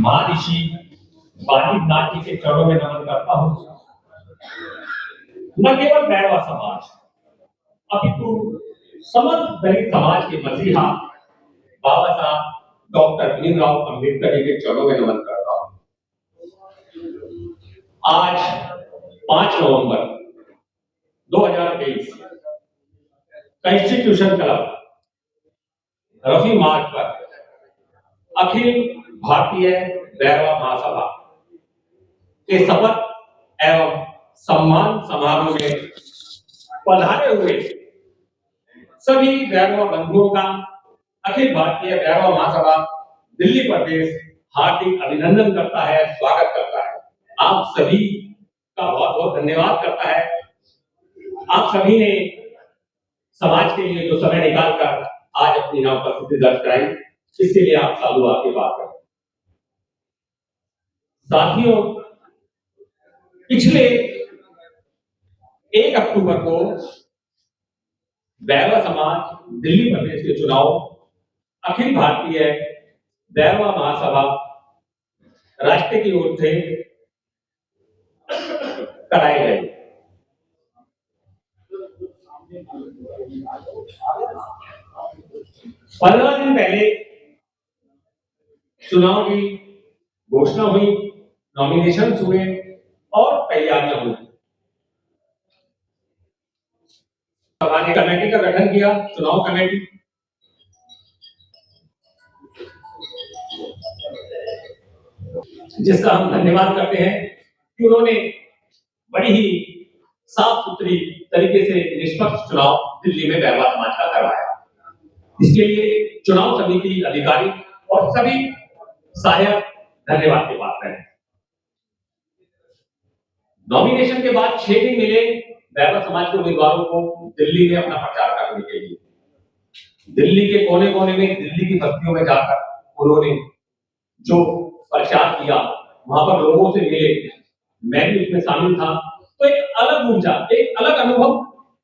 महर्षि वाल्मीकि जी के चरणों में नमन करता हूँ। न केवल बैरवा समाज अपितु समस्त दलित समाज के मसीहा बाबा साहब डॉक्टर भीमराव अंबेडकर जी के चरणों में नमन करता हूँ। आज 5 नवंबर 2023 कॉन्स्टिट्यूशन क्लब रफी मार्ग पर अखिल भारतीय बैरवा महासभा के शपथ एवं सम्मान समारोह में पधारे हुए सभी बैरवा बंधुओं का अखिल भारतीय बैरवा महासभा दिल्ली प्रदेश हार्दिक अभिनंदन करता है, स्वागत करता है। आप सभी का बहुत बहुत धन्यवाद करता है। आप सभी ने समाज के लिए जो समय निकालकर आज अपनी यहाँ उपस्थिति दर्ज कराई, इसके लिए आप साधु आपके बात करें। साथियों, पिछले 1 अक्टूबर को बैरवा समाज दिल्ली प्रदेश के चुनाव अखिल भारतीय बैरवा महासभा राष्ट्र की ओर से कराए गए। पंद्रह दिन पहले चुनाव की घोषणा हुई, नॉमिनेशन हुए और तैयारियां हुई। सभा ने कमेटी का गठन किया, चुनाव कमेटी। जिसका हम धन्यवाद करते हैं कि उन्होंने बड़ी ही साफ सुथरी तरीके से निष्पक्ष चुनाव दिल्ली में बैरवा समाज का करवाया। इसके लिए चुनाव समिति, अधिकारी और सभी सहायक धन्यवाद के पात्र हैं। नॉमिनेशन के बाद 6 दिन मिले बैरवा समाज के उम्मीदवारों को दिल्ली में अपना प्रचार करने के लिए। दिल्ली के कोने कोने में, दिल्ली की बस्तियों में जाकर उन्होंने जो प्रचार किया, वहां पर लोगों से मिले, मैं भी उसमें शामिल था। तो एक अलग ऊर्जा, एक अलग अनुभव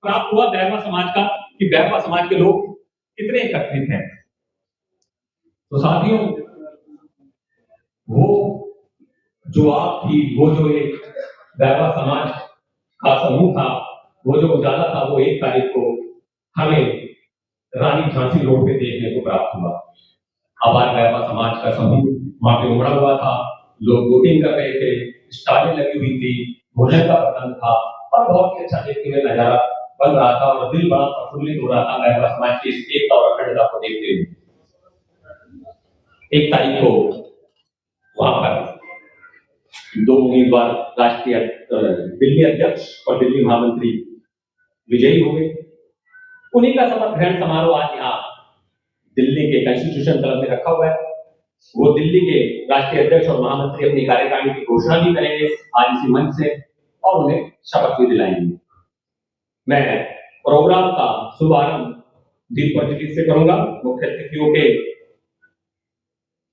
प्राप्त हुआ बैरवा समाज का कि बैरवा समाज के लोग कितने एकत्रित हैं। तो साथियों, वो जो आप थी, वो जो एक बैरवा समाज का समूह था, वो जो उजाला था, वो 1 तारीख को हमें रानी झांसी रोड पे देखने को प्राप्त हुआ। आबाद बैरवा समाज का समूह वहां पे उमड़ा हुआ था, लोग वोटिंग कर रहे थे, स्टालें लगी हुई थी, भोजन का प्रबंध था और बहुत ही अच्छा देखने में नजारा बन रहा था और दिल बड़ा प्रफुल्लित हो रहा था बैरवा समाज की इस एकता और अखंडता को देखते हुए। 1 तारीख को वहां पर 2 उम्मीदवार राष्ट्रीय दिल्ली अध्यक्ष और दिल्ली महामंत्री विजयी हो गए। उन्हीं का शपथ ग्रहण समारोह आज यहाँ दिल्ली के कॉन्स्टिट्यूशन क्लब में रखा हुआ है। वो दिल्ली के राष्ट्रीय अध्यक्ष और महामंत्री अपनी कार्यकारिणी की घोषणा भी करेंगे आज इसी मंच से और उन्हें शपथ भी दिलाएंगे। मैं प्रोग्राम का शुभारंभ दीप प्रज्वलित से करूंगा। मुख्य अतिथियों के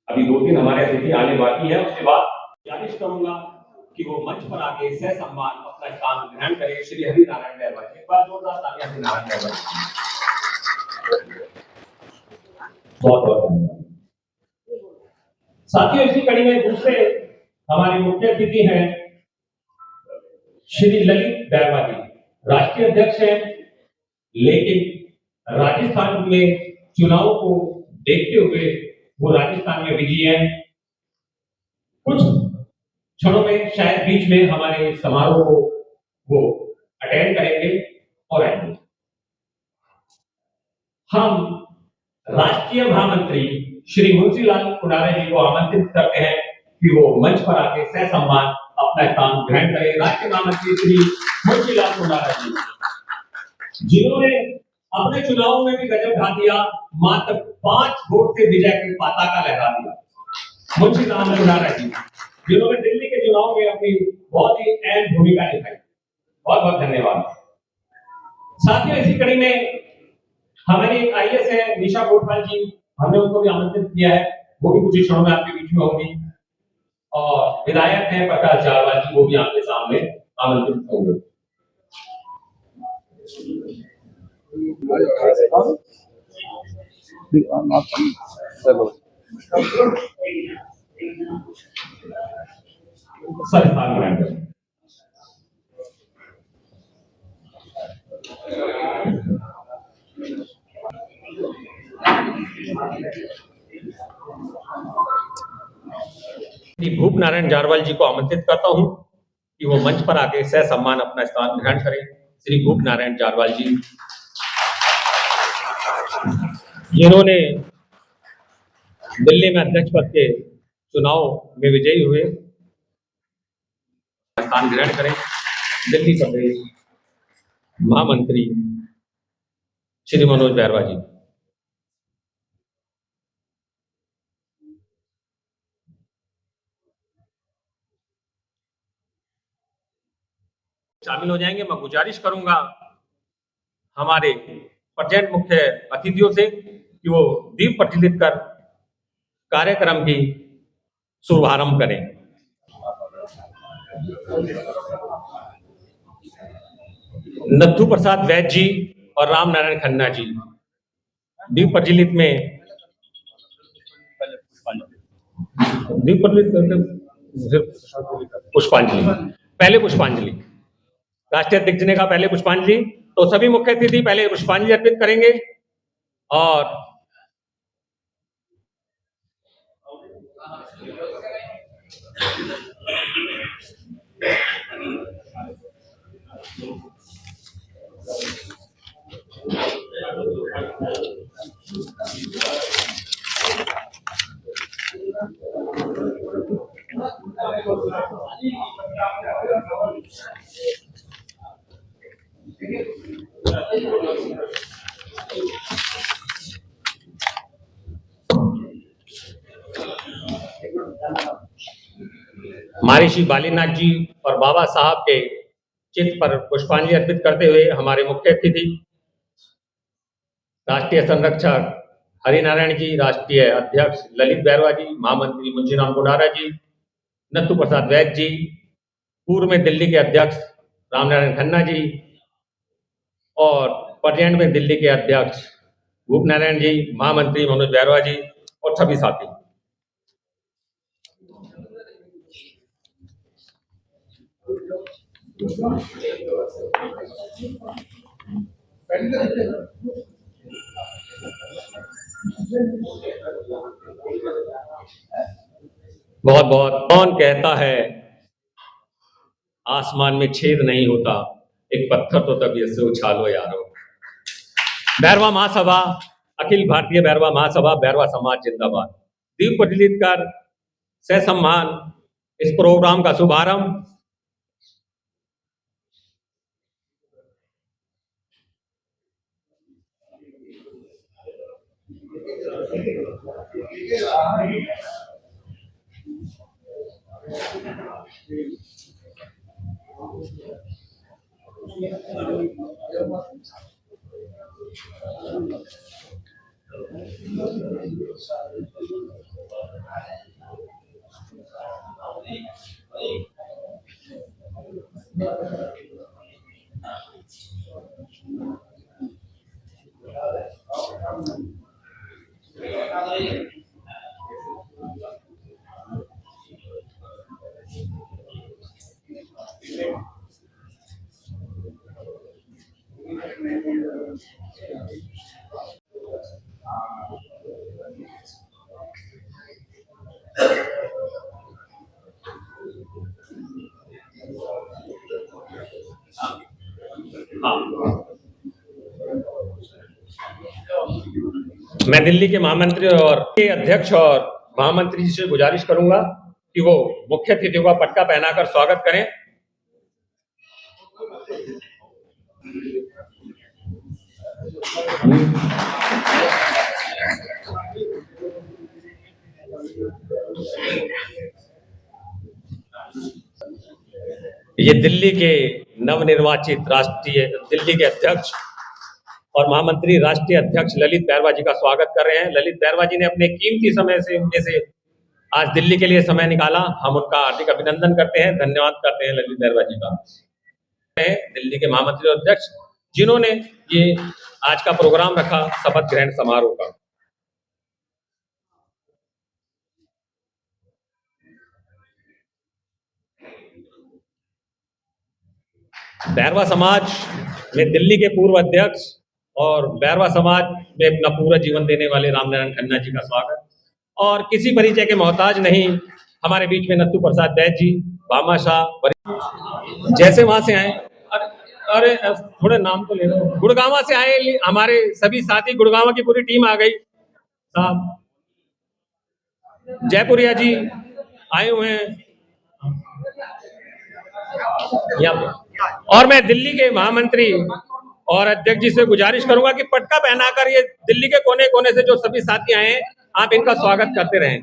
अभी 2-3 हमारे अतिथि आने बाकी है। उसके बाद गुजारिश करूंगा कि वो मंच पर आके सह सम्मान अपना स्थान ग्रहण करें। श्री हरि नारायण बैरवा, एक बार जोरदार तालियां हरि नारायण बैरवा। बहुत बहुत धन्यवाद। साथियों, इसी कड़ी में दूसरे हमारे मुख्य अतिथि हैं श्री ललित बैरवा जी, राष्ट्रीय अध्यक्ष हैं, लेकिन राजस्थान में चुनाव को देखते हुए वो राजस्थान में बिजी हैं। कुछ क्षणों में शायद बीच में हमारे समारोह को वो अटेंड करेंगे और आएंगे। हम राष्ट्रीय महामंत्री श्री मुंशीलाल खुंडारा जी को आमंत्रित करते हैं कि वो मंच पर आके सह सम्मान अपना स्थान ग्रहण करें। राष्ट्रीय महामंत्री श्री मुंशीलाल खुंडारा जी, जिन्होंने अपने चुनाव में भी गजब ढा दिया, मात्र 5 वोट से विजय की पताका लहरा दिया। मुंशीलाल खुंडारा जी, जिन्होंने दिल्ली के चुनाव में अपनी बहुत ही अहम भूमिका निभाई। बहुत बहुत धन्यवाद। साथियों, इसी कड़ी में हमारे एक आईएएस है निशा कोटवाल जी, हमने उनको भी आमंत्रित किया है, वो भी कुछ ही क्षणों में आपके बीच में होंगी। और विधायक हैं प्रकाश जारवाल जी, वो भी आपके सामने आमंत्रित होंगे। सर स्थान ग्रहण करें। भूप नारायण जारवाल जी को आमंत्रित करता हूं कि वो मंच पर आके सह सम्मान अपना स्थान ग्रहण करें। श्री भूप नारायण जारवाल जी, जिन्होंने दिल्ली में अध्यक्ष पद के चुनाव में विजयी हुए, स्थान ग्रहण करें। दिल्ली प्रदेश महामंत्री श्री मनोज बैरवा जी। शामिल हो जाएंगे। मैं गुजारिश करूंगा हमारे प्रेजेंट मुख्य अतिथियों से कि वो दीप प्रज्वलित कर कार्यक्रम की शुभारंभ करें। नथु प्रसाद वैद्य जी और राम नारायण खन्ना जी दीप प्रज्वलित में पुष्पांजलि, पहले पुष्पांजलि, राष्ट्रीय अध्यक्ष ने कहा पहले पुष्पांजलि, तो सभी मुख्य अतिथि पहले पुष्पांजलि अर्पित करेंगे। और महर्षि बालीनाथ जी और बाबा साहब के चित्र पर पुष्पांजलि अर्पित करते हुए हमारे मुख्य अतिथि राष्ट्रीय संरक्षक हरिनारायण जी, राष्ट्रीय अध्यक्ष ललित बैरवा जी, महामंत्री मुंशीराम कोडारा जी, नथु प्रसाद वैद्य जी, पूर्व में दिल्ली के अध्यक्ष रामनारायण खन्ना जी और प्रेजेंट में दिल्ली के अध्यक्ष भूप नारायण जी, महामंत्री मनोज बैरवा जी और सभी साथी। बहुत बहुत। कौन कहता है आसमान में छेद नहीं होता, एक पत्थर तो तबीयत से उछालो यारो। बैरवा महासभा, अखिल भारतीय बैरवा महासभा, बैरवा समाज जिंदाबाद। दीप प्रज्वलित कर सह सम्मान इस प्रोग्राम का शुभारंभ मैं दिल्ली के महामंत्री और के अध्यक्ष और महामंत्री जी से गुजारिश करूंगा कि वो मुख्य अतिथियों का पटका पहनाकर स्वागत करें। ये दिल्ली के नवनिर्वाचित राष्ट्रीय दिल्ली के अध्यक्ष और महामंत्री राष्ट्रीय अध्यक्ष ललित बैरवा जी का स्वागत कर रहे हैं। ललित बैरवा जी ने अपने कीमती समय से आज दिल्ली के लिए समय निकाला। हम उनका हार्दिक अभिनंदन करते हैं, धन्यवाद करते हैं ललित बैरवा जी का। दिल्ली के महामंत्री और अध्यक्ष जिन्होंने ये आज का प्रोग्राम रखा शपथ ग्रहण समारोह का। बैरवा समाज में दिल्ली के पूर्व अध्यक्ष और बैरवा समाज में अपना पूरा जीवन देने वाले रामनारायण खन्ना जी का स्वागत। और किसी परिचय के मोहताज नहीं, हमारे बीच में नत्थू प्रसाद बैद जी, भामा शाह, जैसे वहां से आए, अरे थोड़े नाम तो ले लो, गुड़गांव से आए हमारे सभी साथी, गुड़गांव की पूरी टीम आ गई साहब। जयपुरिया जी आए हुए हैं यहाँ पे। और मैं दिल्ली के महामंत्री और अध्यक्ष जी से गुजारिश करूंगा कि पटका पहनाकर ये दिल्ली के कोने कोने से जो सभी साथी आए हैं, आप इनका स्वागत करते रहें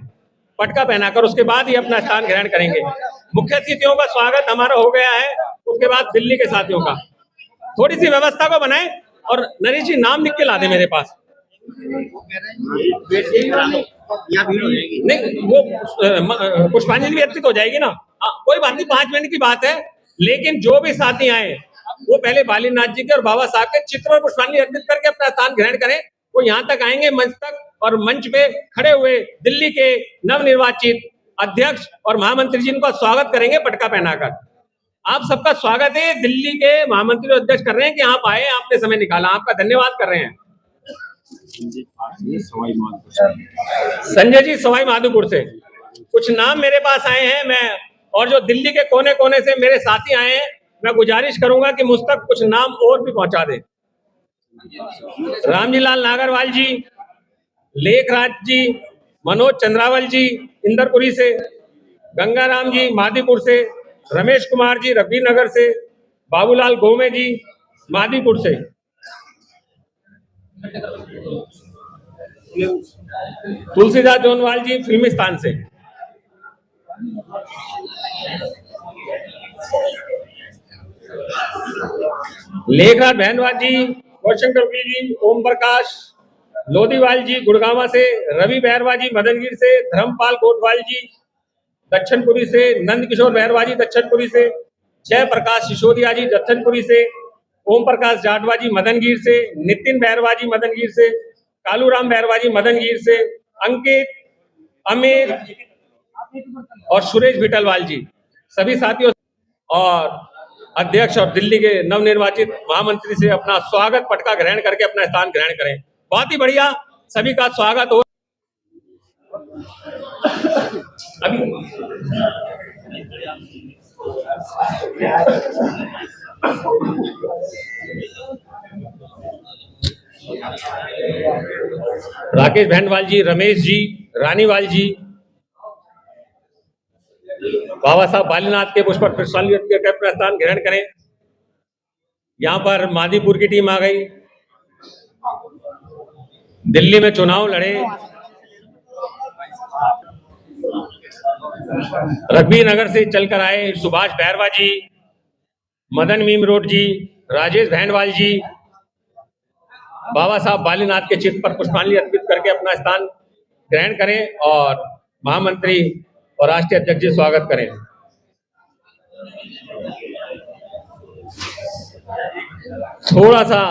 पटका पहनाकर। उसके बाद ही अपना स्थान ग्रहण करेंगे। मुख्य अतिथियों का स्वागत हमारा हो गया है, उसके बाद दिल्ली के साथियों का। थोड़ी सी व्यवस्था को बनाए और नरेश जी नाम लिख के ला दे मेरे पास। नहीं, वो पुष्पांजलि अर्पित हो जाएगी ना। कोई बात नहीं, 5 मिनट की बात है। लेकिन जो भी साथी आए वो पहले बालीनाथ जी के और बाबा साहब के चित्र और पुष्पांजलि अर्पित करके अपना स्थान ग्रहण करें। वो यहाँ तक आएंगे मंच तक, और मंच पे खड़े हुए दिल्ली के नवनिर्वाचित अध्यक्ष और महामंत्री जी का स्वागत करेंगे पटका पहनाकर। आप सबका स्वागत है, दिल्ली के महामंत्री और अध्यक्ष कर रहे हैं कि आप आए, आपने समय निकाला, आपका धन्यवाद कर रहे हैं। संजय जी सवाई माधोपुर से कुछ नाम मेरे पास आए हैं। मैं और जो दिल्ली के कोने कोने से मेरे साथी आए हैं, मैं गुजारिश करूंगा कि मुझ तक कुछ नाम और भी पहुंचा दें। रामजीलाल नागरवाल जी, लेखराज जी, मनोज चंद्रावल जी इंदरपुरी से, गंगाराम जी मादीपुर से, रमेश कुमार जी रघुवीर नगर से, बाबूलाल गोमे जी मादीपुर से, तुलसीदास जोनवाल जी फिल्मिस्तान से, लेखराज बहनवाज जी, गौशंकर जी, ओम प्रकाश लोधीवाल जी गुड़गांव से, रवि बैरवा जी मदनगीर से, धर्मपाल कोटवाल जी दक्षिणपुरी से, नंद किशोर बैरवा जी दक्षिणपुरी से, जय प्रकाश सिसोदिया जी दक्षिणपुरी से, ओम प्रकाश जाटवा जी मदनगीर से, नितिन बैरवा जी मदनगीर से, कालूराम बैरवा जी मदनगीर से, अंकित, अमित और सुरेश बिटलवाल जी, सभी साथियों और अध्यक्ष और दिल्ली के नवनिर्वाचित महामंत्री से अपना स्वागत पटका ग्रहण करके अपना स्थान ग्रहण करें। बहुत ही बढ़िया, सभी का स्वागत हो। अभी राकेश भेंडवाल जी, रमेश जी, रानीवाल जी, बाबा साहब बालीनाथ के पुष्प पुष्पांजलि करके अपना स्थान ग्रहण करें। यहाँ पर मादीपुर की टीम आ गई। दिल्ली में चुनाव लड़े रघुवीर नगर से चलकर आए सुभाष बैरवा जी, मदन मीम रोड जी, राजेश भेंडवाल जी, बाबा साहब बालीनाथ के चित्र पर पुष्पांजलि अर्पित करके अपना स्थान ग्रहण करें और महामंत्री और राष्ट्रीय अध्यक्ष जी स्वागत करें। थोड़ा सा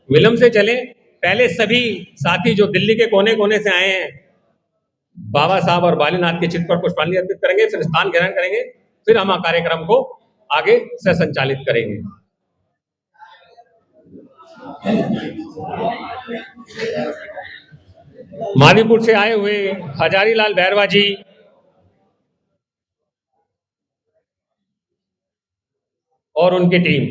विलंब से चलें। पहले सभी साथी जो दिल्ली के कोने कोने से आए हैं, बाबा साहब और बालीनाथ के चित्र पर पुष्पांजलि अर्पित करेंगे, फिर स्थान ग्रहण करेंगे, फिर हम कार्यक्रम को आगे से संचालित करेंगे। मादीपुर से आए हुए हजारीलाल बैरवा जी, और उनकी टीम,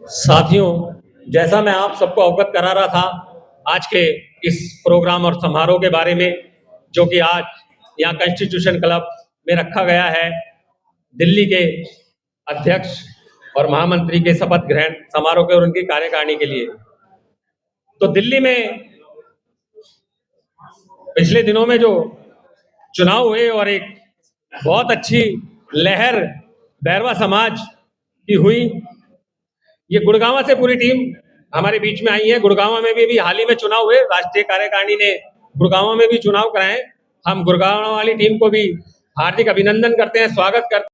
साथियों, जैसा मैं आप सबको अवगत करा रहा था, आज के इस प्रोग्राम और समारोह के बारे में, जो कि आज यहाँ कॉन्स्टिट्यूशन क्लब में रखा गया है दिल्ली के अध्यक्ष और महामंत्री के शपथ ग्रहण समारोह के और उनकी कार्यकारिणी के लिए। तो दिल्ली में पिछले दिनों में जो चुनाव हुए और एक बहुत अच्छी लहर बैरवा समाज की हुई, ये गुड़गांव से पूरी टीम हमारे बीच में आई है। गुड़गांव में भी हाल ही में चुनाव हुए, राष्ट्रीय कार्यकारिणी ने गुड़गांव में भी चुनाव कराए। हम गुड़गांव वाली टीम को भी हार्दिक अभिनंदन करते हैं, स्वागत करते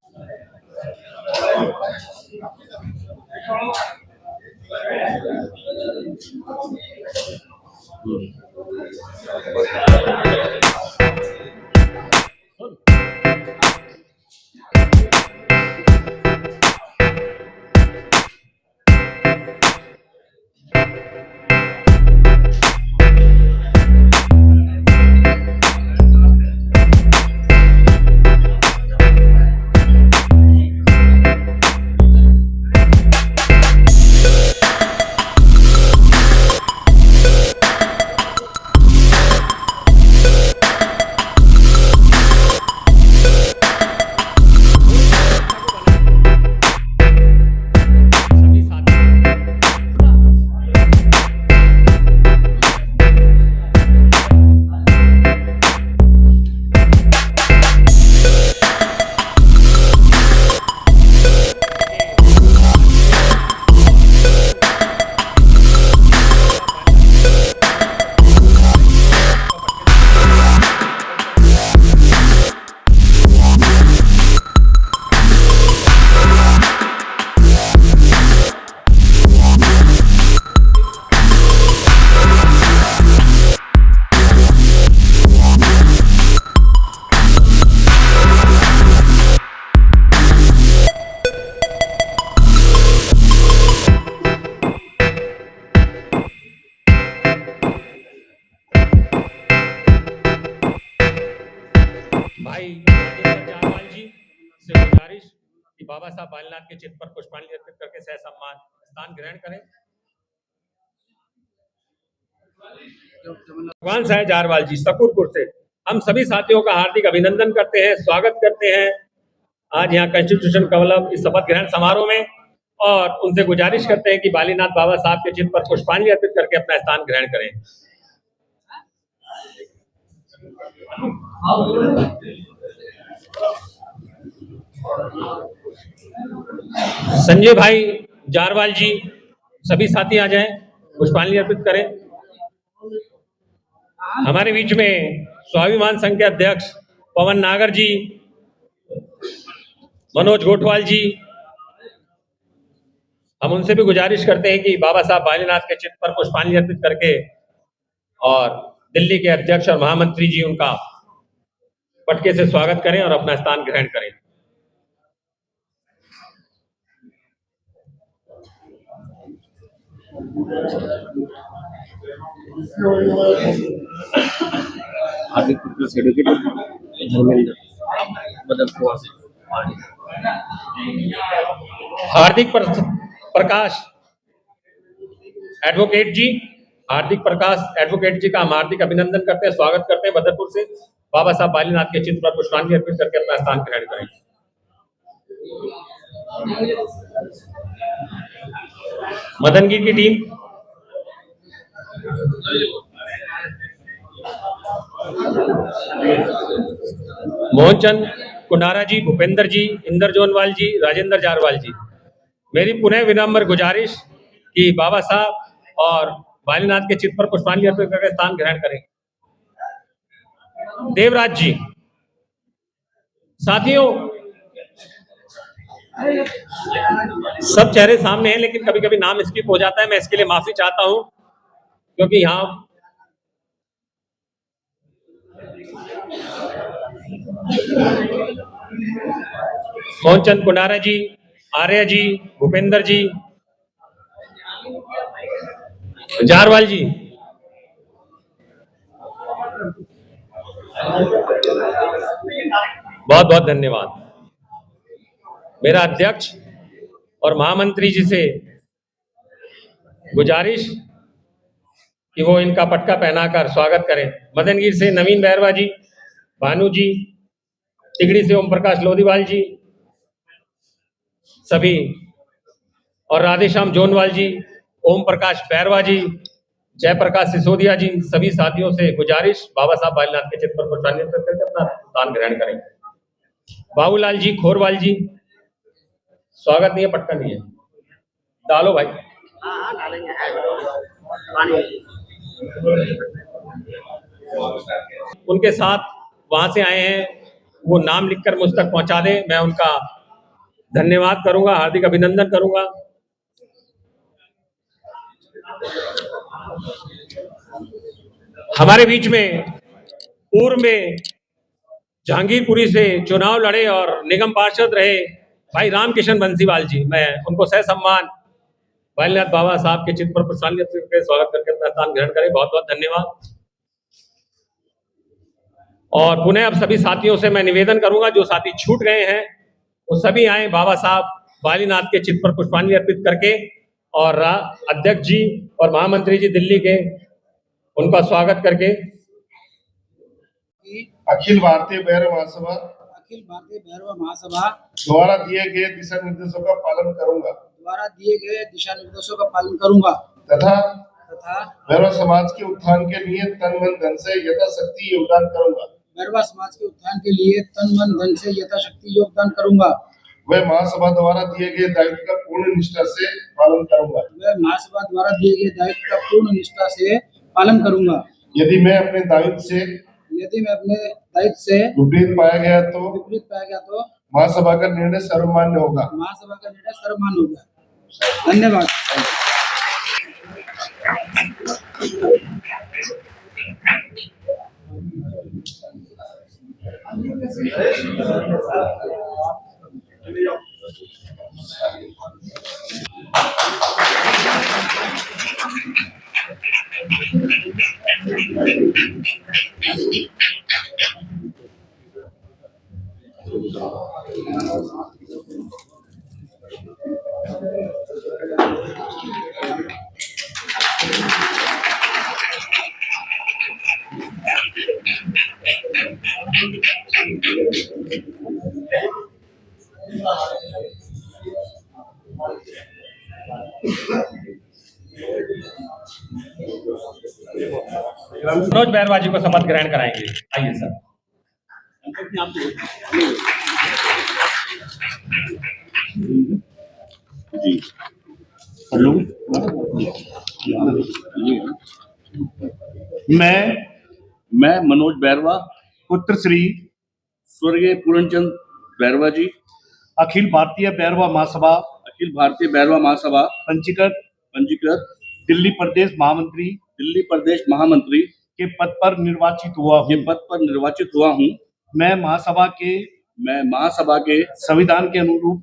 भाई राजेंद्र जारवाल जी से गुजारिश कि बाबा साहब बालीनाथ के चित्र पर पुष्पांजलि अर्पित करके सह सम्मान स्थान ग्रहण करें। भगवान साहब जारवाल जी सकूरपुर से हम सभी साथियों का हार्दिक अभिनंदन करते हैं, स्वागत करते हैं आज यहाँ कॉन्स्टिट्यूशन क्लब इस शपथ ग्रहण समारोह में, और उनसे गुजारिश करते हैं कि बालीनाथ बाबा साहब के चित्र पर पुष्पांजलि अर्पित करके अपना स्थान ग्रहण करें। संजय भाई जारवाल जी, सभी साथी आ जाएं, पुष्पांजलि अर्पित करें। हमारे बीच में स्वाभिमान संघ के अध्यक्ष पवन नागर जी, मनोज गोठवाल जी, हम उनसे भी गुजारिश करते हैं कि बाबा साहब बालीनाथ के चित्र पर पुष्पांजलि अर्पित करके और दिल्ली के अध्यक्ष और महामंत्री जी उनका पटके से स्वागत करें और अपना स्थान ग्रहण करें। हार्दिक प्रकाश एडवोकेट जी, हार्दिक प्रकाश एडवोकेट जी का हम हार्दिक अभिनंदन करते हैं, स्वागत करते हैं बदरपुर से। बाबा साहब बालीनाथ के चित्र पर पुष्पांजलि अर्पित करके अपना स्थान ग्रहण करें। मदनगिर की टीम, मोहनचंद कुंडारा जी, भूपेंद्र जी, इंदर जोनवाल जी, राजेंद्र जारवाल जी, मेरी पुनः विनम्र गुजारिश कि बाबा साहब और बालीनाथ के चित्र पर पुष्पांजलि अर्पित करके स्थान ग्रहण करें। देवराज जी, साथियों सब चेहरे सामने हैं लेकिन कभी कभी नाम स्किप हो जाता है, मैं इसके लिए माफी चाहता हूं, क्योंकि यहां मोहनचंद कुंडारा जी, आर्य जी, भूपेंद्र जी, जारवाल जी, बहुत बहुत धन्यवाद। मेरा अध्यक्ष और महामंत्री जी से गुजारिश कि वो इनका पटका पहनाकर स्वागत करें। मदनगीर से नवीन बैरवा जी, भानु जी, तिगड़ी से ओम प्रकाश लोधीवाल जी सभी, और राधेश्याम जोनवाल जी, ओम प्रकाश बैरवा जी, जयप्रकाश सिसोदिया जी, सभी साथियों से गुजारिश बाबा साहब बालीनाथ के चित्र पर पुष्पांजलि अर्पित करके अपना स्थान ग्रहण करें। बाबूलाल जी खोरवाल जी, स्वागत नहीं है, पटका नहीं है, डालो भाई। उनके साथ वहां से आए हैं, वो नाम लिखकर मुझ तक पहुंचा दें, मैं उनका धन्यवाद करूंगा, हार्दिक अभिनंदन करूंगा। हमारे बीच में पूर्व में जहांगीरपुरी से चुनाव लड़े और निगम पार्षद रहे भाई रामकिशन बंसीवाल जी, मैं उनको सह सम्मान बालीनाथ बाबा साहब के चित्र पर पुष्पांजलि अर्पित करके स्वागत करके अपना स्थान ग्रहण करें। बहुत बहुत धन्यवाद। और पुनः अब सभी साथियों से मैं निवेदन करूंगा, जो साथी छूट गए हैं वो सभी आए बाबा साहब बालीनाथ के चित्र पर पुष्पांजलि अर्पित करके, और अध्यक्ष जी और महामंत्री जी दिल्ली के, उनका स्वागत करके। अखिल भारतीय भैरव महासभा द्वारा दिए गए दिशा निर्देशों का पालन करूंगा तथा भैरव समाज के उत्थान के लिए तन मन धन से यथाशक्ति योगदान वह महासभा द्वारा दिए गए दायित्व का पूर्ण निष्ठा से पालन करूंगा। यदि मैं अपने दायित्व से विपरीत पाया गया तो महासभा का निर्णय सर्वमान्य होगा। धन्यवाद। मनोज बैरवा जी को शपथ ग्रहण कराएंगे। आइए सर। जी हेलो, मैं मनोज बैरवा पुत्र श्री स्वर्गीय पूर्णचंद बैरवा जी अखिल भारतीय भैरवा महासभा पंजीकृत दिल्ली प्रदेश महामंत्री के पद पर निर्वाचित हुआ हूँ। मैं महासभा के संविधान के अनुरूप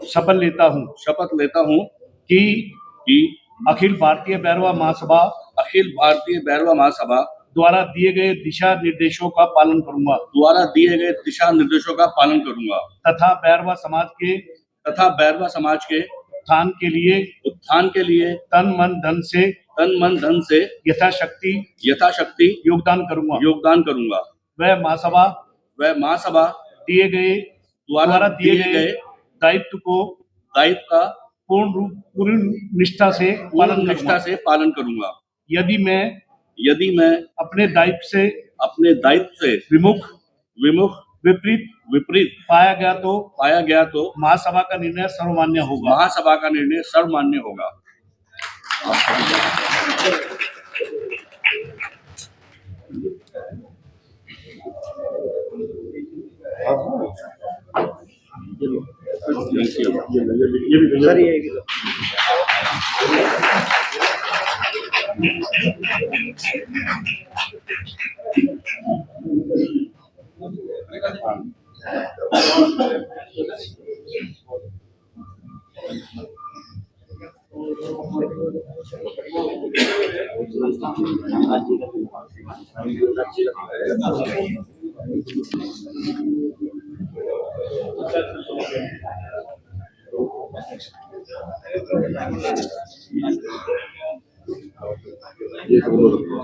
शपथ लेता हूँ कि अखिल भारतीय भैरवा महासभा द्वारा दिए गए दिशा निर्देशों का पालन करूंगा तथा भैरवा समाज के उत्थान के लिए तन मन धन से यथाशक्ति योगदान करूंगा। वह महासभा द्वारा दिए गए दायित्व का पूर्ण निष्ठा से पालन करूंगा। यदि मैं अपने दायित्व से विपरीत पाया गया तो महासभा का निर्णय सर्वमान्य होगा। ये दोनों रखो।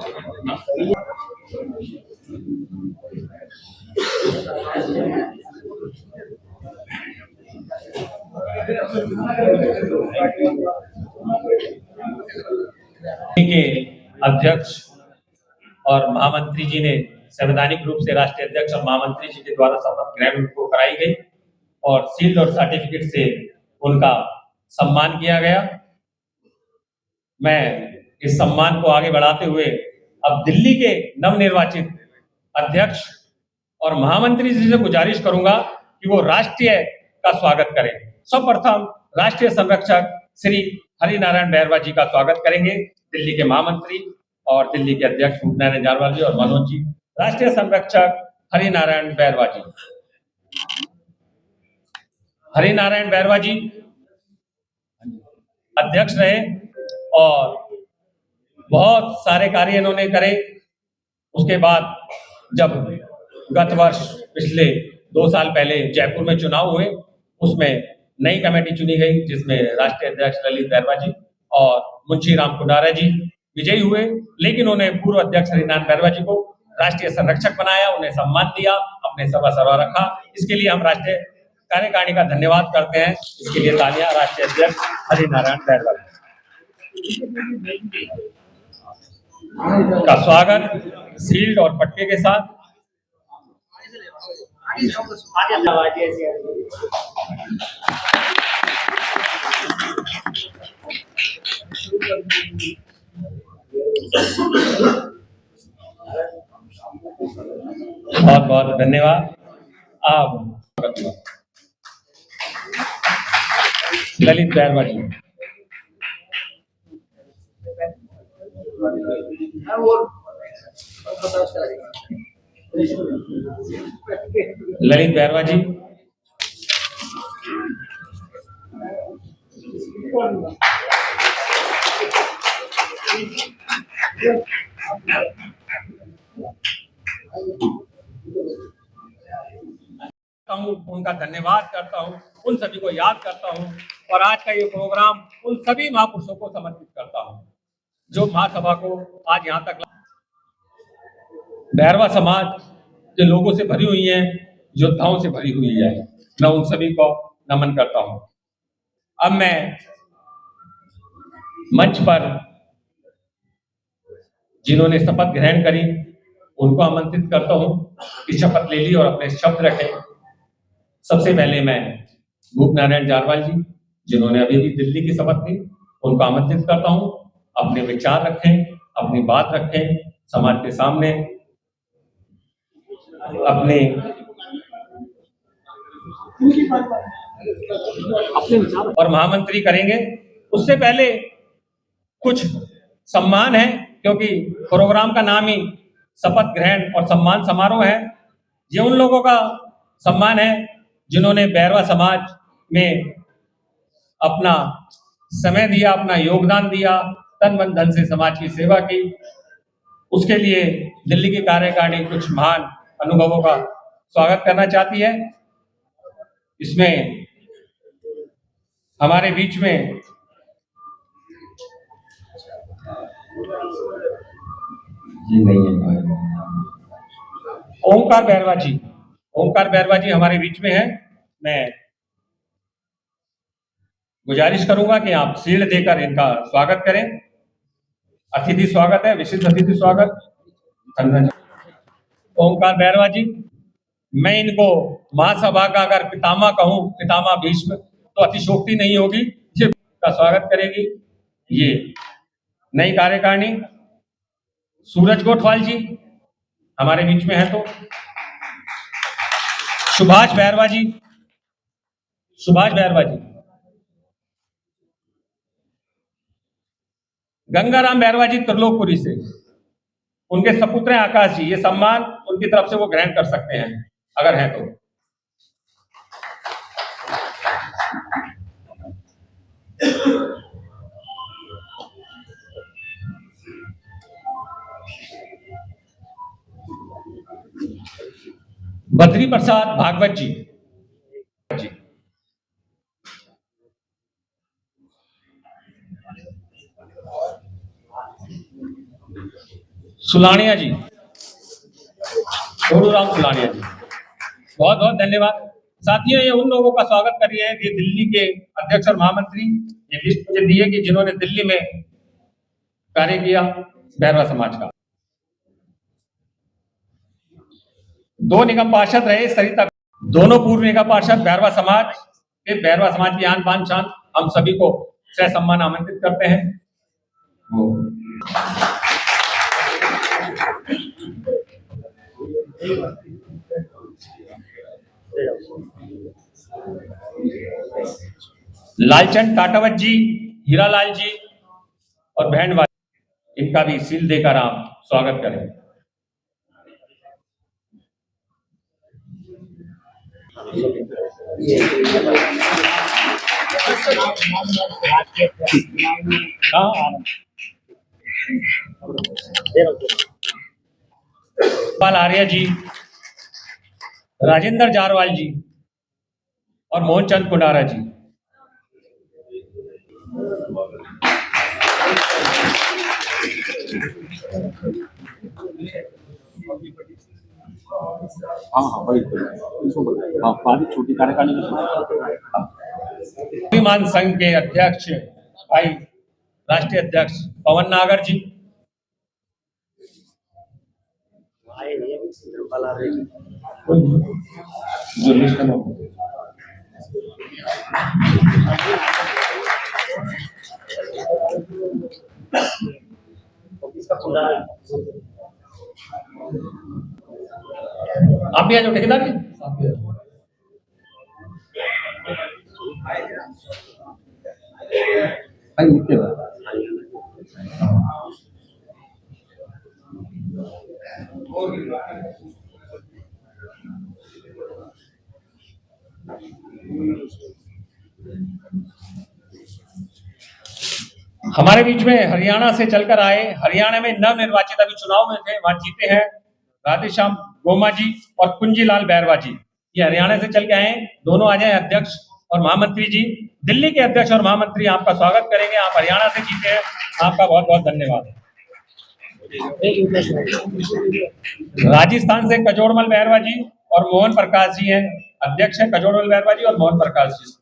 के अध्यक्ष और महामंत्री जी ने संवैधानिक रूप से राष्ट्रीय अध्यक्ष और महामंत्री जी के द्वारा शपथ ग्रहण उनको कराई गई और शील्ड और सर्टिफिकेट से उनका सम्मान किया गया। मैं इस सम्मान को आगे बढ़ाते हुए अब दिल्ली के नवनिर्वाचित अध्यक्ष और महामंत्री जी से गुजारिश करूंगा कि वो राष्ट्रीय का स्वागत करें। सर्वप्रथम राष्ट्रीय संरक्षक श्री हरिनारायण बैरवा जी का स्वागत करेंगे, दिल्ली के महामंत्री और दिल्ली के अध्यक्ष भूपनारायण जारवाल जी और मनोज जी। राष्ट्रीय संरक्षक हरिनारायण बैरवा जी। हरिनारायण बैरवा जी अध्यक्ष रहे और बहुत सारे कार्य इन्होंने करे। उसके बाद जब गत वर्ष पिछले 2 साल पहले जयपुर में चुनाव हुए, उसमें नई कमेटी चुनी गई जिसमें राष्ट्रीय अध्यक्ष ललित बैरवा जी और मुंशी राम कुंडारा जी विजयी हुए, लेकिन उन्हें पूर्व अध्यक्ष हरिनारायण बैरवा जी को राष्ट्रीय संरक्षक बनाया, उन्हें सम्मान दिया, अपने सर्वा रखा। इसके लिए हम राष्ट्रीय कार्यकारिणी का धन्यवाद करते हैं। इसके लिए तालियां राष्ट्रीय अध्यक्ष हरिनारायण बैरवा का स्वागत शील्ड और पटके के साथ। बहुत बहुत धन्यवाद। अब ललित बैरवा जी। ललित बैरवा जी। उनका धन्यवाद करता हूं, उन सभी को याद करता हूं और आज का ये प्रोग्राम उन सभी महापुरुषों को समर्पित करता हूं जो महासभा को आज यहां तक। बैरवा समाज जो लोगों से भरी हुई है, योद्धाओं से भरी हुई है, मैं उन सभी को नमन करता हूं। अब मैं मंच पर जिन्होंने शपथ ग्रहण करी उनको आमंत्रित करता हूं कि शपथ ले ली और अपने शब्द रखें। सबसे पहले मैं भूपनारायण जारवाल जी जिन्होंने अभी भी दिल्ली की शपथ ली, उनको आमंत्रित करता हूं, अपने विचार रखें, अपनी बात रखें समाज के सामने, अपने और महामंत्री करेंगे। उससे पहले कुछ सम्मान है, क्योंकि प्रोग्राम का नाम ही शपथ ग्रहण और सम्मान समारोह है। ये उन लोगों का सम्मान है जिन्होंने बैरवा समाज में अपना समय दिया, अपना योगदान दिया, तन मन धन से समाज की सेवा की। उसके लिए दिल्ली की कार्यकारिणी कुछ महान अनुभवों का स्वागत करना चाहती है। इसमें हमारे बीच में ओंकार बैरवा जी, ओंकार बैरवा जी हमारे बीच में है। मैं गुजारिश करूंगा कि आप शील्ड देकर इनका स्वागत करें। अतिथि स्वागत है, विशिष्ट अतिथि स्वागत। ओंकार बैरवा जी, मैं इनको महासभा का अगर पितामह कहूं, पितामह भीष्म, तो अतिशोक्ति नहीं होगी। ये का स्वागत करेगी ये नई कार्यकारिणी। सूरज गोठवाल जी हमारे बीच में है। तो सुभाष बैरवा जी, सुभाष बैरवा जी। गंगाराम बैरवा जी त्रिलोकपुरी से, उनके सपुत्र हैं आकाश जी। ये सम्मान उनकी तरफ से वो ग्रहण कर सकते हैं अगर है तो। बद्री प्रसाद भागवत जी, सुलानिया जी, छोड़ूराम सुलानिया जी, बहुत बहुत धन्यवाद। साथियों, ये उन लोगों का स्वागत कर रही है ये दिल्ली के अध्यक्ष और महामंत्री, ये लिस्ट मुझे दी है कि जिन्होंने दिल्ली में कार्य किया बैरवा समाज का। 2 निगम पार्षद रहे सरिता, दोनों पूर्व निगम पार्षद बैरवा समाज के, बैरवा समाज की आन बान शान, हम सभी को सह सम्मान आमंत्रित करते हैं। लालचंद टाटावत जी, हीरालाल जी और बहन, इनका भी सील देकर आप स्वागत करें। पाल आर्या जी, राजेंद्र जारवाल जी और मोहनचंद कुंडारा जी। हाँ बड़ी हाँ पारी छोटी कार्यकारिणी स्वाभिमान संघ के अध्यक्ष भाई राष्ट्रीय अध्यक्ष पवन नागर जी, जो लिस्ट में आप भी आ जाओ ठेकेदार जी। हमारे बीच में हरियाणा से चलकर आए, हरियाणा में नव निर्वाचित अभी चुनाव में थे, वहां जीते हैं राधेश्याम गोमा जी और कुंजीलाल बैरवा जी। ये हरियाणा से चल के आए, दोनों आ जाए अध्यक्ष और महामंत्री जी। दिल्ली के अध्यक्ष और महामंत्री आपका स्वागत करेंगे, आप हरियाणा से जीते हैं, आपका बहुत बहुत धन्यवाद। राजस्थान से कजोड़मल बैरवा जी और मोहन प्रकाश जी हैं, अध्यक्ष हैं कजोड़मल बैरवा जी और मोहन प्रकाश जी।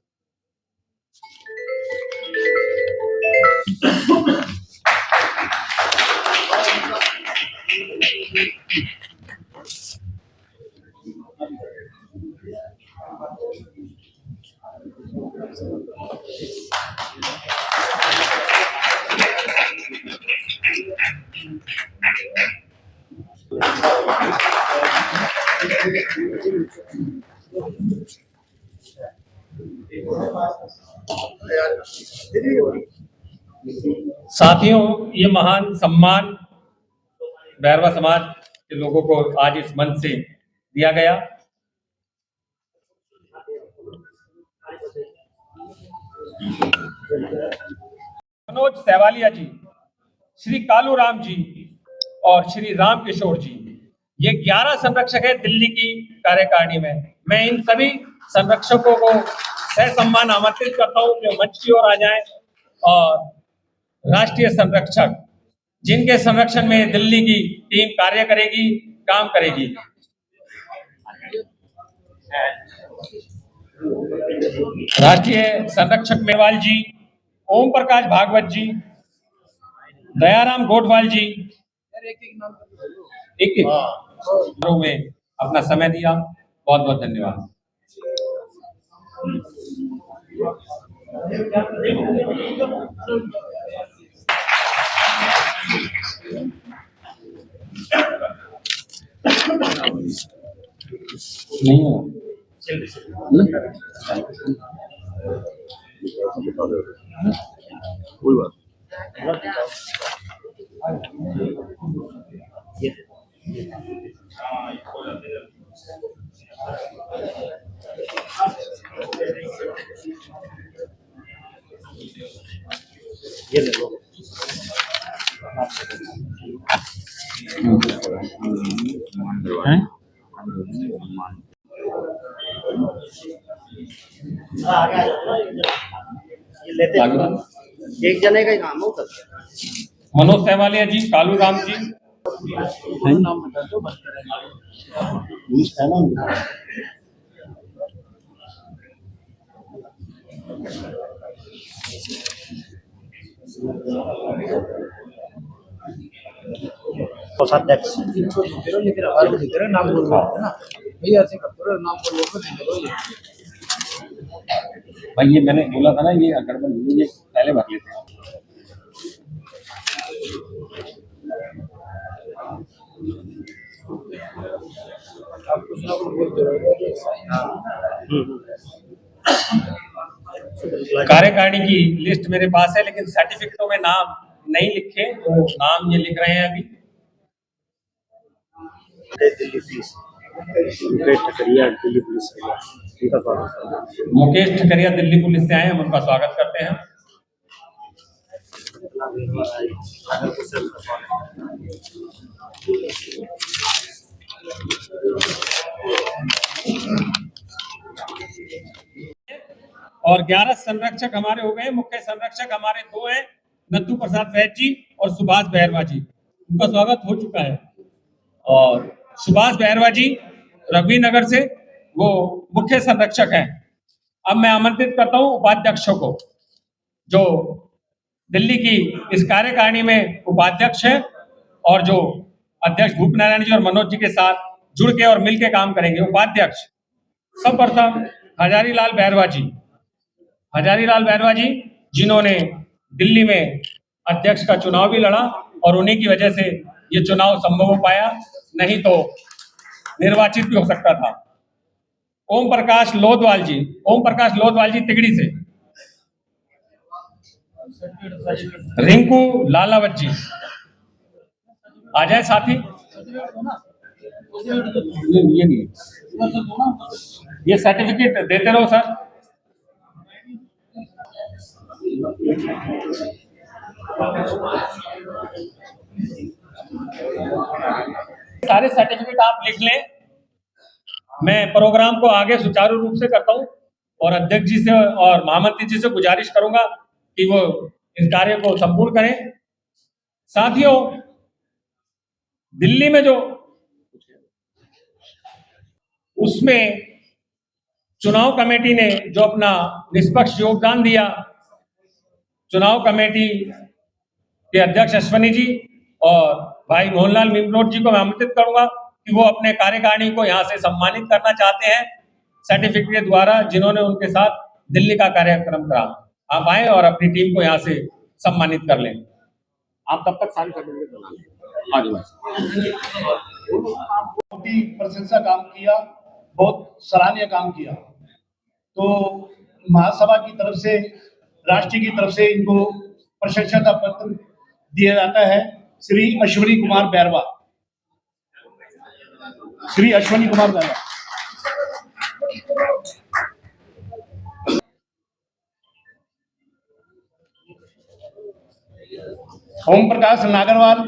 साथियों, ये महान सम्मान बैरवा समाज के लोगों को आज इस मंच से दिया गया। मनोज सेवालिया जी, श्री कालूराम जी और श्री राम किशोर जी, ये 11 संरक्षक है दिल्ली की कार्यकारिणी में। मैं इन सभी संरक्षकों को सह सम्मान आमंत्रित करता हूं कि मंच की ओर आ जाएं और राष्ट्रीय संरक्षक जिनके संरक्षण में दिल्ली की टीम कार्य करेगी, काम करेगी। राष्ट्रीय संरक्षक मेवाल जी, ओम प्रकाश भागवत जी, दयाराम गोठवाल जी, एक में अपना समय दिया, बहुत बहुत धन्यवाद। नहीं हो कोई बात ये ले लो। एक जने का ही काम होता है। मनोज सेवालिया जी, कालूराम जी नाम बता दो, बंद करेंगे। इंग्लिश है ना कोषाध्यक्ष इनको देते रहो, लेकिन हमारे को देते रहो, नाम बोल रहे हैं ना भैया, ऐसे करते रहो, नाम बोल बोल के देते रहो। ये भाई, ये मैंने बोला था ना, ये गड़बड़ हुई, ये पहले भर लेते हैं। आप कुछ ना कुछ बोलते रहो। कार्यकारिणी की लिस्ट मेरे पास है, लेकिन सर्टिफिकेटों में नाम नहीं लिखे, तो नाम ये लिख रहे हैं अभी। दिल्ली पुलिस, मुकेश ठकरिया दिल्ली पुलिस से, उनका स्वागत। मुकेश ठकरिया दिल्ली पुलिस से आए हैं, हम उनका स्वागत करते हैं। और 11 संरक्षक हमारे हो गए। मुख्य संरक्षक हमारे 2 हैं, नंदू प्रसाद वैद्य जी और सुभाष बहरवा जी, उनका स्वागत हो चुका है। और सुभाष बहरवा जी रघुवी नगर से, वो मुख्य संरक्षक हैं। अब मैं आमंत्रित करता हूं उपाध्यक्षों को, जो दिल्ली की इस कार्यकारिणी में उपाध्यक्ष है और जो अध्यक्ष भूप नारायण जी और मनोज जी के साथ जुड़ के और मिलकर काम करेंगे। उपाध्यक्ष सर्वप्रथम हजारीलाल बहरवा जी, हजारीलाल बहरवा जी, जिन्होंने दिल्ली में अध्यक्ष का चुनाव भी लड़ा और उन्हीं की वजह से ये चुनाव संभव हो पाया, नहीं तो निर्वाचित भी हो सकता था। ओम प्रकाश लोधवाल जी, ओम प्रकाश लोधवाल जी तिगड़ी से। रिंकू लालावत जी आ जाए साथी। ये नहीं है। ये सर्टिफिकेट देते रहो सर। सारे सर्टिफिकेट आप लिख लें। मैं प्रोग्राम को आगे सुचारू रूप से करता हूं और अध्यक्ष जी से और महामंत्री जी से गुजारिश करूंगा कि वो इस कार्य को संपूर्ण करें। साथियों, दिल्ली में जो उसमें चुनाव कमेटी ने जो अपना निष्पक्ष योगदान दिया, चुनाव कमेटी के अध्यक्ष अश्वनी जी और भाई मोहनलाल मिमरोड जी को मैं आमंत्रित करूंगा कि वो अपने कार्यकारिणी को यहाँ से सम्मानित करना चाहते हैं सर्टिफिकेट के द्वारा, जिन्होंने उनके साथ दिल्ली का कार्यक्रम करा। आप आए और अपनी टीम को यहाँ से सम्मानित कर लें। आप तब तक सारे सर्टिफिकेट बना लें। आगे बहुत ही प्रशंसा काम किया, बहुत सराहनीय काम किया। तो महासभा की तरफ से, राष्ट्र की तरफ से इनको प्रशंसा का पत्र दिया जाता है। श्री अश्वनी कुमार बैरवा, श्री अश्वनी कुमार बैरवा। ओम प्रकाश नागरवाल,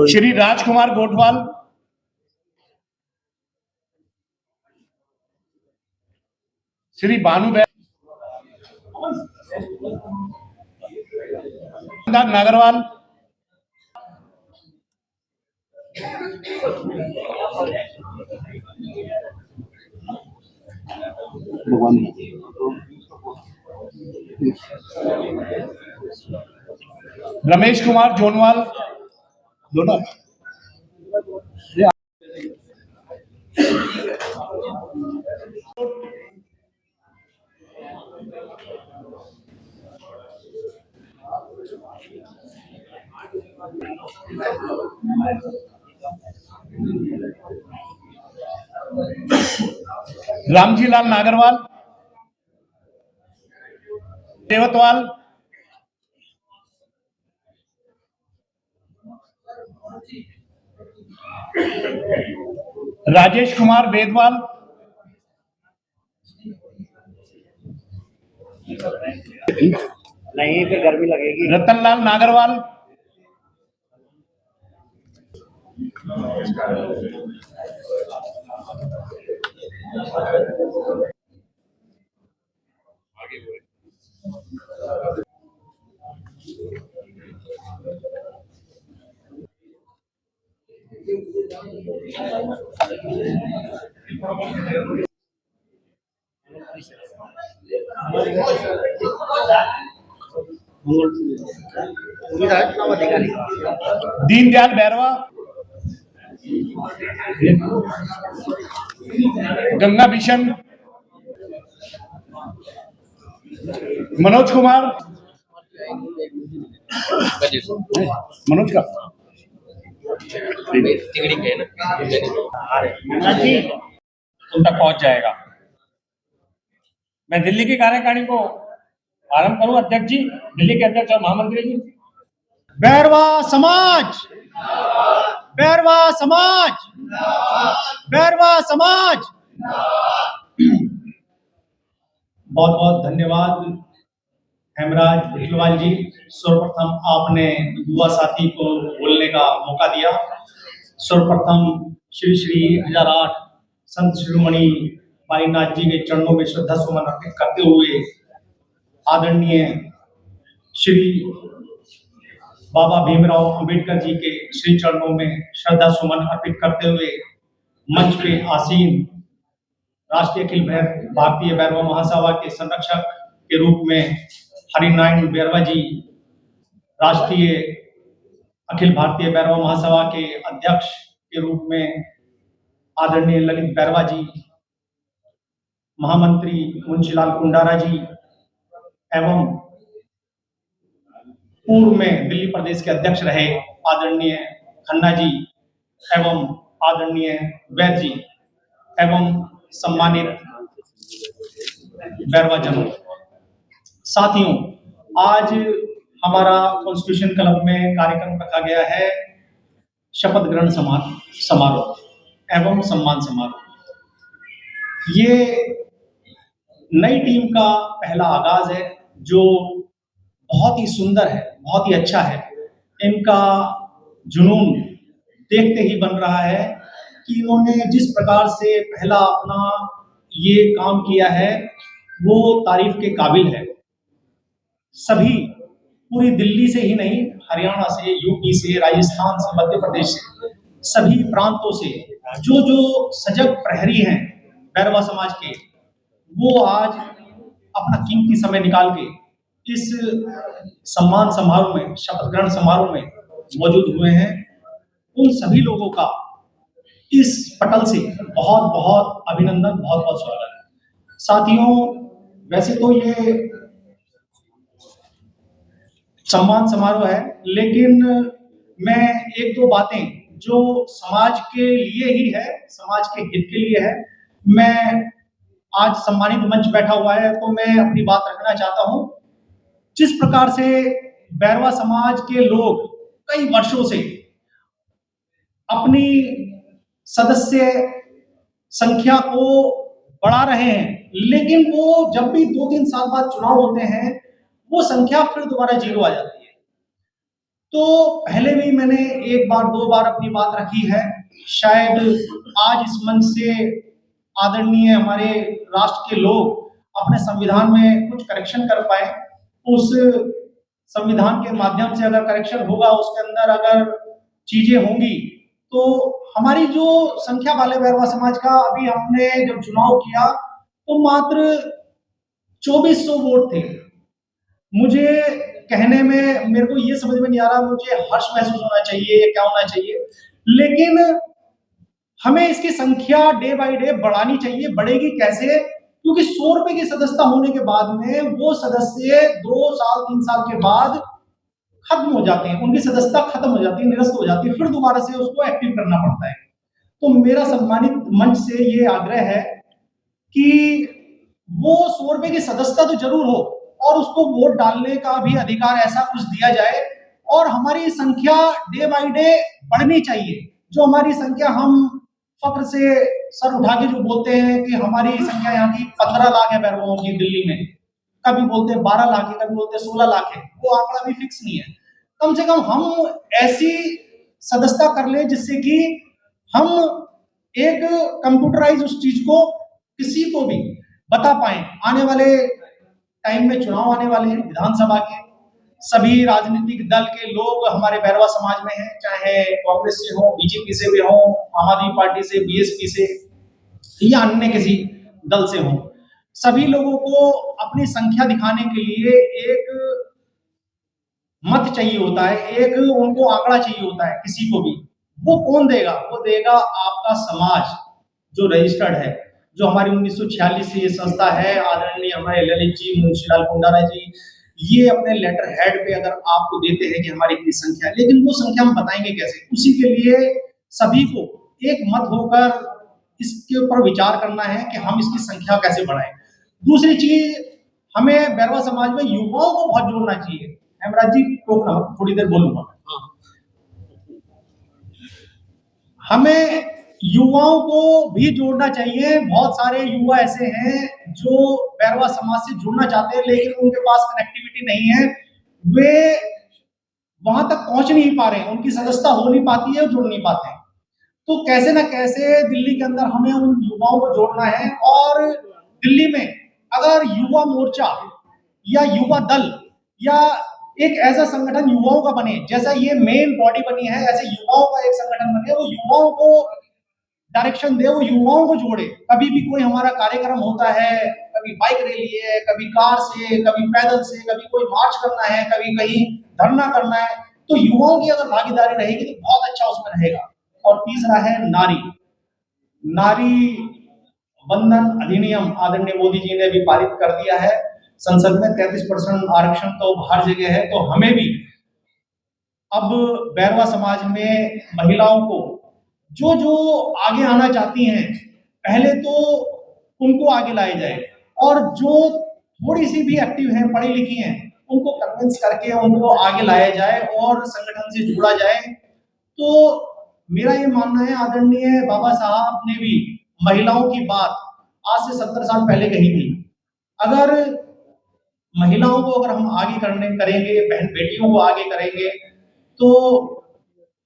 श्री राजकुमार गोठवाल, श्री भानु नागरवाल, रमेश कुमार जोनवाल, दोनों। रामजी लाल नागरवाल, देवतवाल, राजेश कुमार वेदवाल, नहीं फिर गर्मी लगेगी। रतनलाल नागरवाल, दीनदयाल बैरवा, गंगा बिशन, मनोज कुमार, मनोज का उन तक पहुंच जाएगा। मैं दिल्ली की कार्यकारिणी को आरंभ करूं। अध्यक्ष जी, दिल्ली के अध्यक्ष और महामंत्री जी। बैरवा समाज, बैरवा समाज, बैरवा समाज। बहुत बहुत धन्यवाद हेमराज बिजलवाल जी। सर्वप्रथम आपने युवा साथी को बोलने का मौका दिया। सर्वप्रथम श्री श्री 1008 संत शिरोमणि भाईनाथ जी के चरणों में श्रद्धा सुमन अर्पित करते हुए आदरणीय श्री बाबा भीमराव अंबेडकर जी के श्री चरणों में श्रद्धा सुमन अर्पित करते हुए मंच पे आसीन राष्ट्रीय अखिल भारतीय बैरवा महासभा के संरक्षक के रूप में हरिनारायण बैरवा जी, राष्ट्रीय अखिल भारतीय बैरवा महासभा के अध्यक्ष के रूप में आदरणीय ललित बैरवा जी, महामंत्री मुंशीलाल कुंडारा जी एवं पूर्व में दिल्ली प्रदेश के अध्यक्ष रहे आदरणीय खन्ना जी एवं आदरणीय वैद्य जी एवं सम्मानित बैरवा जनों, साथियों, आज हमारा कॉन्स्टिट्यूशन क्लब में कार्यक्रम रखा गया है शपथ ग्रहण समारोह एवं सम्मान समारोह। ये नई टीम का पहला आगाज है जो बहुत ही सुंदर है, बहुत ही अच्छा है। इनका जुनून देखते ही बन रहा है कि इन्होंने जिस प्रकार से पहला अपना ये काम किया है वो तारीफ के काबिल है। सभी पूरी दिल्ली से ही नहीं, हरियाणा से, यूपी से, राजस्थान से, मध्य प्रदेश से, सभी प्रांतों से जो जो सजग प्रहरी हैं बैरवा समाज के, वो आज अपना कीमती समय निकाल के इस सम्मान समारोह में, शपथ ग्रहण समारोह में मौजूद हुए हैं। उन सभी लोगों का इस पटल से बहुत बहुत अभिनंदन, बहुत बहुत स्वागत है। साथियों, वैसे तो ये सम्मान समारोह है, लेकिन मैं एक दो बातें जो समाज के लिए ही है, समाज के हित के लिए है, मैं आज सम्मानित मंच बैठा हुआ है तो मैं अपनी बात रखना चाहता हूं। जिस प्रकार से बैरवा समाज के लोग कई वर्षों से अपनी सदस्य संख्या को बढ़ा रहे हैं, लेकिन वो जब भी 2-3 साल बाद चुनाव होते हैं वो संख्या फिर दोबारा 0 आ जाती है। तो पहले भी मैंने एक बार 2 बार अपनी बात रखी है, शायद आज इस मंच से आदरणीय हमारे राष्ट्र के लोग अपने संविधान में कुछ करेक्शन कर पाए। उस संविधान के माध्यम से अगर करेक्शन होगा, उसके अंदर अगर चीजें होंगी, तो हमारी जो संख्या वाले बैरवा समाज का, अभी हमने जब चुनाव किया तो मात्र 2400 वोट थे। मुझे कहने में, मेरे को ये समझ में नहीं आ रहा मुझे हर्ष महसूस होना चाहिए या क्या होना चाहिए, लेकिन हमें इसकी संख्या डे बाय डे बढ़ानी चाहिए। बढ़ेगी कैसे? क्योंकि 100 रुपए की सदस्यता होने के बाद में वो सदस्य 2 साल 3 साल के बाद खत्म हो जाते हैं, उनकी सदस्यता खत्म हो जाती है, निरस्त हो जाती है, फिर दोबारा से उसको एक्टिव करना पड़ता है। तो मेरा सम्मानित मंच से ये आग्रह है कि वो 100 रुपए की सदस्यता तो जरूर हो और उसको वोट डालने का भी अधिकार ऐसा कुछ दिया जाए, और हमारी संख्या डे बाय डे बढ़नी चाहिए। जो हमारी संख्या, हम फक्र से सर उठा के जो बोलते हैं कि हमारी संख्या यहाँ की 15 लाख है बैरवाओं की दिल्ली में, कभी बोलते हैं 12 लाख है, कभी बोलते हैं 16 लाख है, वो आंकड़ा भी फिक्स नहीं है। कम से कम हम ऐसी सदस्यता कर ले, जिससे कि हम एक कंप्यूटराइज उस चीज को किसी को भी बता पाए। आने वाले टाइम में चुनाव आने वाले हैं विधानसभा के, सभी राजनीतिक दल के लोग हमारे बैरवा समाज में हैं, चाहे कांग्रेस से हो, बीजेपी से भी हो, आम आदमी पार्टी से, बीएसपी से या अन्य किसी दल से हो। सभी लोगों को अपनी संख्या दिखाने के लिए एक मत चाहिए होता है, एक उनको आंकड़ा चाहिए होता है किसी को भी। वो कौन देगा? वो देगा आपका समाज जो रजिस्टर्ड है, जो हमारी 1946 से ये संस्था है। आदरणीय हमारे ललित जी, मुंशीलाल कुंडारा जी, ये अपने लेटर हेड पे अगर आपको देते हैं कि हमारी इतनी संख्या है, लेकिन वो संख्या हम बताएंगे कैसे? उसी के लिए सभी को एक मत होकर इसके ऊपर विचार करना है कि हम इसकी संख्या कैसे बढ़ाएं। दूसरी चीज, हमें बैरवा समाज में युवाओं को बहुत जोड़ना चाहिए। हेमराज जी टोकना, थोड़ी देर बोलूंगा। हमें युवाओं को भी जोड़ना चाहिए। बहुत सारे युवा ऐसे हैं जो बैरवा समाज से जुड़ना चाहते हैं, लेकिन उनके पास कनेक्टिविटी नहीं है, वे वहां तक पहुंच नहीं पा रहे हैं, उनकी सदस्यता हो नहीं पाती है, जुड़ नहीं पाते हैं। तो कैसे ना कैसे दिल्ली के अंदर हमें उन युवाओं को जोड़ना है। और दिल्ली में अगर युवा मोर्चा या युवा दल या एक ऐसा संगठन युवाओं का बने, जैसा ये मेन बॉडी बनी है, ऐसे युवाओं का एक संगठन बने, वो युवाओं को डायरेक्शन दे, वो युवाओं को जोड़े। कभी भी कोई हमारा कार्यक्रम होता है, कभी बाइक रैली है, कभी कार से, कभी पैदल से, कभी कोई मार्च करना है, कभी कहीं धरना करना है, तो युवाओं की अगर भागीदारी रहेगी तो बहुत अच्छा उसमें रहेगा। और तीसरा है नारी वंदन अधिनियम, आदरणीय मोदी जी ने भी पारित कर दिया है संसद में। 33% आरक्षण तो हर जगह है, तो हमें भी अब बैरवा समाज में महिलाओं को जो आगे आना चाहती हैं, पहले तो उनको आगे लाया जाए, और जो थोड़ी सी भी एक्टिव हैं, पढ़ी लिखी हैं, उनको कन्विंस करके उनको आगे लाया जाए और संगठन से जोड़ा जाए। तो मेरा ये मानना है, आदरणीय बाबा साहब ने भी महिलाओं की बात आज से 70 साल पहले कही थी। अगर महिलाओं को अगर हम आगे करेंगे, बहन बेटियों को आगे करेंगे, तो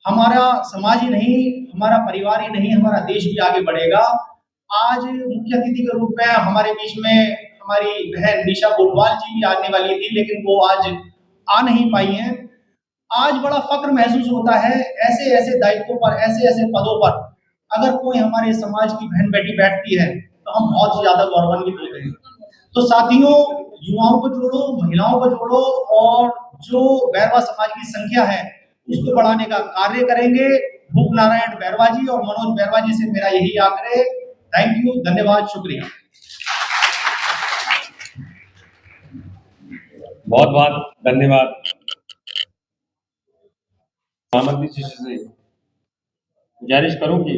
हमारा समाज ही नहीं, हमारा परिवार ही नहीं, हमारा देश भी आगे बढ़ेगा। आज मुख्य अतिथि के रूप में हमारे बीच में हमारी बहन निशा गोटवाल जी भी आने वाली थी, लेकिन वो आज आ नहीं पाई हैं। आज बड़ा फक्र महसूस होता है, ऐसे ऐसे दायित्वों पर, ऐसे ऐसे पदों पर अगर कोई हमारे समाज की बहन बेटी बैठती है तो हम बहुत ज्यादा गौरवान्वित होते हैं। तो साथियों, युवाओं को जोड़ो, महिलाओं को जोड़ो, और जो बैरवा समाज की संख्या है उसको बढ़ाने का कार्य करेंगे। भूप नारायण बैरवा जी और मनोज बैरवा जी से मेरा यही आग्रह। थैंक यू, धन्यवाद, शुक्रिया। बहुत बहुत धन्यवाद। आमंत्रित शिष्य से गुजारिश करूं कि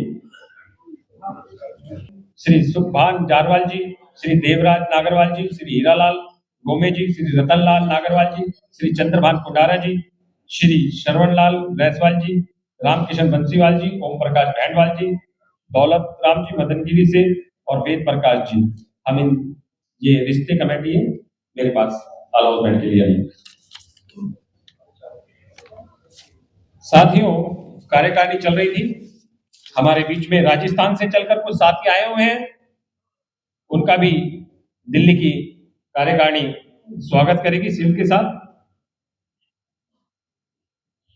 श्री सुखभान जारवाल जी, श्री देवराज नागरवाल जी, श्री हीरालाल गोमे जी, श्री रतनलाल नागरवाल जी, श्री चंद्रभान कुंडारा जी, श्री श्रवणलाल रैसवाल जी, रामकिशन बंसीवाल जी, ओम प्रकाश बैंडवाल जी, दौलत राम जी मदनगिरी से, और वेद प्रकाश जी, हम इन ये रिश्ते कमेटी है मेरे पास अनाउंसमेंट के लिए आई। साथियों, कार्यकारिणी चल रही थी, हमारे बीच में राजस्थान से चलकर कुछ साथी आए हुए हैं, उनका भी दिल्ली की कार्यकारिणी स्वागत करेगी शील्ड के साथ।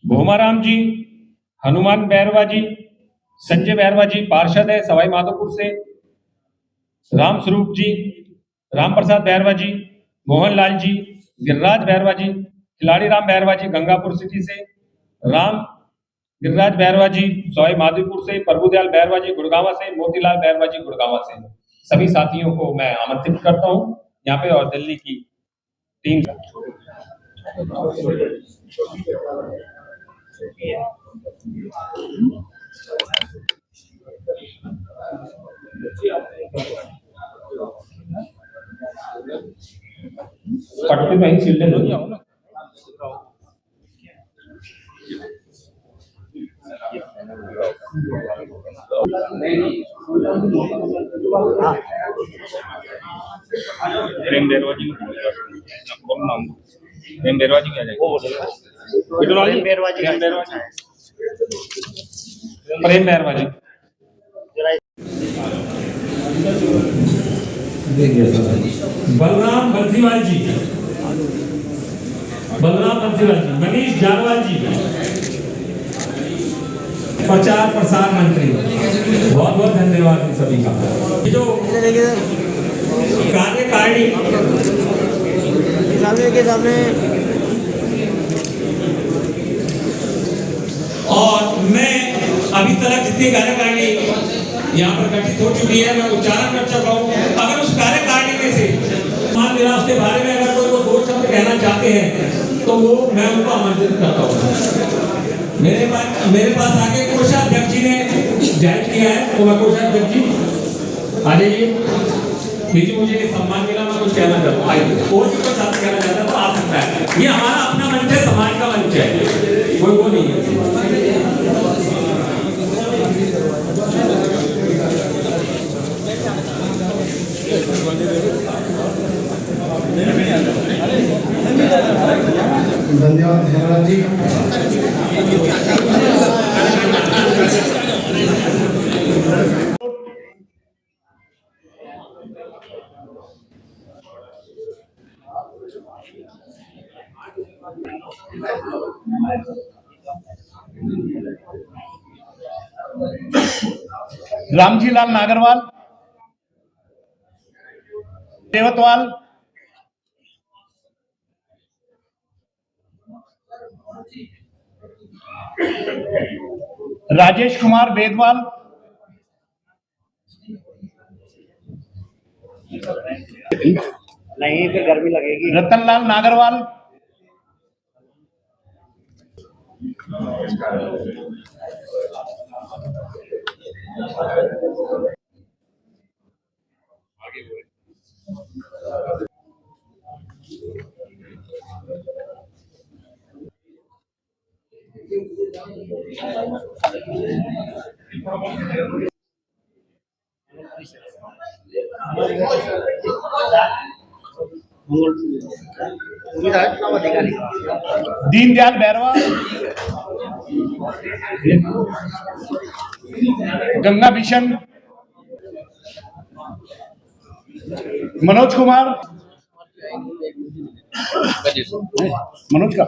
भोमाराम जी, हनुमान बैरवा जी, संजय बैरवा जी पार्षद है सवाई माधोपुर से, राम स्वरूप जी, राम प्रसाद बैरवा जी, मोहनलाल जी, गिरिराज बैरवा जी, खिलाड़ी राम बैरवा जी गंगापुर सिटी से, राम गिरिराज बैरवा जी सवाई माधोपुर से, प्रभुदयाल बैरवा जी गुड़गांवा से, मोतीलाल बैरवा जी गुड़गांवा से। सभी साथियों को मैं आमंत्रित करता हूं यहाँ पे, और दिल्ली की टीम पटके में ही शील्ड हो जाओ ना। प्रेम बैरवा जी, प्रेम बैरवा जी क्या जाएगा? प्रेम बैरवा जी प्रेम बैरवा जी। बलराम बंसीवाल जी, बलराम बंसीवाल जी, मनीष जारवाल जी, प्रचार प्रसार मंत्री, बहुत बहुत धन्यवाद इन सभी का। जो कार्यकारिणी सामने और मैं अभी तक जितनी कार्यकारिणी यहाँ पर गठित हो चुकी है, मैं उच्चारण कर चुका हूँ। अगर उस कार्यकारिणी में से मान निराश के बारे में अगर कोई वो दो शब्द कहना चाहते हैं तो वो मैं उनको आमंत्रित करता हूँ। मेरे पास आके कोषाध्यक्ष जी ने जाहिर किया है, तो मैं कोषाध्यक्ष जी आ जाइए। देखिए मुझे ये सम्मान मिला, मैं कुछ कहना चाहता हूँ। आइए, और भी कुछ बात कहना चाहता तो आ सकता है। ये हमारा अपना मंच है, समाज का मंच है, कोई वो नहीं है। धन्यवाद महाराज जी। रामजी लाल नागरवाल, रेवतवाल, राजेश कुमार वेदवाल, नहीं फिर गर्मी लगेगी। रतनलाल नागरवाल, दीनदयाल बैरवा, गंगा भीषण, मनोज कुमार, मनोज का